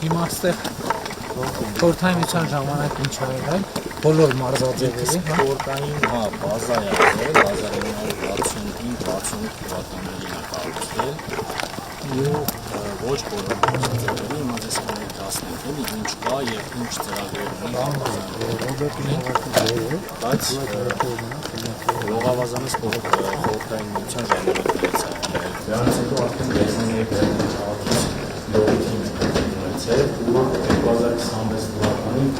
Հիմա այստեղ խորհրդային ժամանակ ինչ արել է, բոլոր մարզաձևերի, խորհրդային բազա է եղել 1965-68 թվականներին է կառուցվել ու ոչ բոլոր մարզաձևերի հիմա ձեզ կներկայացնենք էլի ինչ կա եւ ինչ ծրագրեր ունենք, բայց Լողավազանից խորհրդային միության ժամանակներից է դրանից հետո արդեն լեզուների Ցեր 2026 թվականին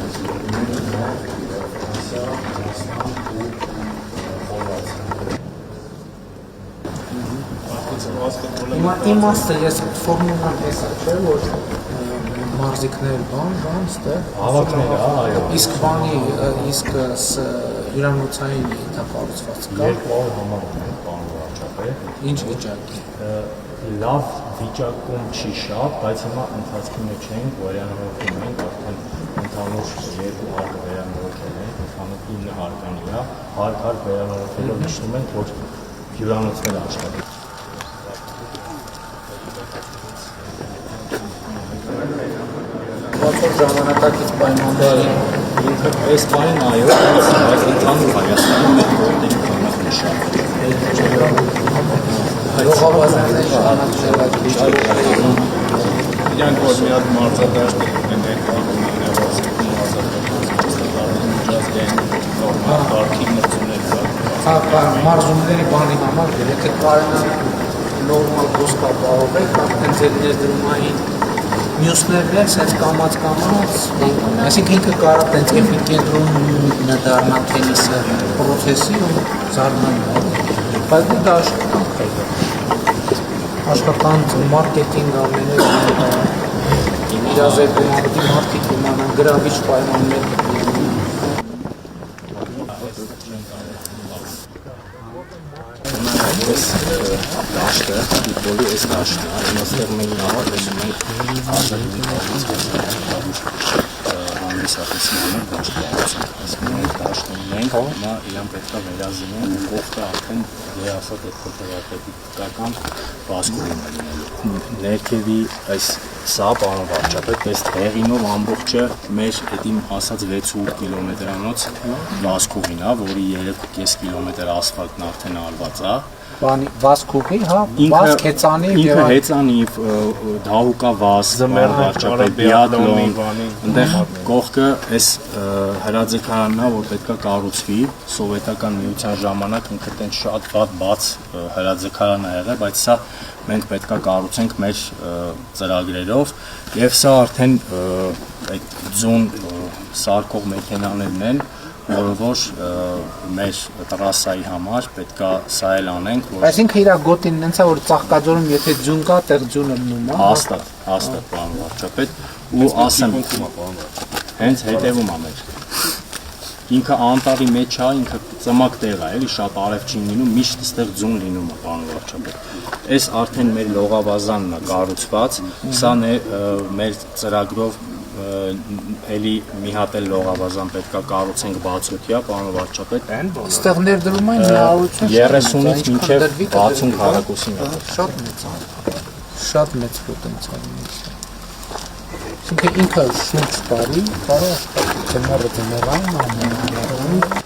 Ֆրանսիա, Ռուսաստան ու Խորվաթիա։ Հիմա իմաստը ես ֆորմուլան տեսա, չէ՞ որ մարզիկներ բան, ստեղ Հավաքներ, այո։ Իսկ բանի, իսկ հյուրանոցային ենթակառուցվածք կա։ Երկու համար ունենք բան վարչապետ։ Ինչ վիճակի։ Լավ վիճակում չի շատ, բայց հիմա ընթացքի մեջ ենք, վերանորոգում ենք, արդեն ընդհանուր 2 հարկ վերանորոգել ենք, ընդհանուր 9 հարկանի է, հարկ վերանորոգելով նշում ենք, որ հյուրանոցներ աշխատի։ Բացոր ժամանակակից պայմանների Այս բանին այո, բայց ընդհանուր Հայաստանում մենք որտեղ քանակն շատ է։ Լողավազանների ժամանակաշրջանի Իրանք որ մի հատ մարզադաշտ են մարզումների բանի համար, եթե կարենան նորմալ գոսկա պահովեք, արդեն ձեր ներդրումային մյուսներն էլ սենց կամաց, այսինքն ինքը կարող տենց էպիկենտրոն դառնա թենիսը պրոցեսի ու զարմանալի, բայց դա աշխատանք, մարքեթինգ ամենը իրազեկում արդի մարդիկ իմանան գրավիչ պայմաններ Այս դաշտը, ֆուտբոլի այս դաշտն է, այստեղ մենք նավար լսում ենք հանդիսատեսմանը դաշտը, մենք դաշտն ունենք, հիմա իրան պետք է վերազինեն ու կողքը արդեն երասատ այդ փոթորակետիկական վազքուրին է լինելու։ Ներքևի այս սա, պարոն վարչապետ, այս հեղինով ամբողջը մեր հետիմ ասած 6-8 կիլոմետրանոց վազքուրին է, որի 3.5 կիլոմետր ասֆալտն արդեն արված է։ վազքուղի, հա, վազք, հեծանի ինքը հեծանի, դահուկա վազ, վարչապետ, բիատլոն, ընդեղ կողքը այս հրաձգարանն է, որ պետք է կառուցվի, սովետական միության ժամանակ ինքը տենց շատ վատ բաց հրաձգարան է եղել, բայց սա մենք պետք է կառուցենք մեր ծրագրերով եւ սա արդեն այդ ձուն սարքող մեքենաներն են, որը որ մեր տրասայի համար պետք է սա էլ անենք, որ այսինքն իր գոտին նենց է որ Ծաղկաձորում եթե ձուն կա, տեղ ձյունը մնում է։ Հաստատ, պարոն վարչապետ, ու ասեմ, հենց հետևում է մեր։ Ինքը անտառի մեջ է, ինքը ծմակ տեղ է, էլի շատ արև չի լինում, միշտ այստեղ ձուն լինում է, պարոն վարչապետ։ Այս արդեն մեր լողավազանն է կառուցված, սա մեր ծրագրով էլի մի հատ էլ լողավազան պետք է կառուցենք բացօթյա, պարոն վարչապետ։ Այստեղ ներդրումային հնարավորություն 30-ից մինչև 60 քառակուսի մետր։ Շատ մեծ պոտենցիալ ունի։ Ինքը շուրջ տարի կարող աշխատի, ձմեռը ձմեռային, ամենը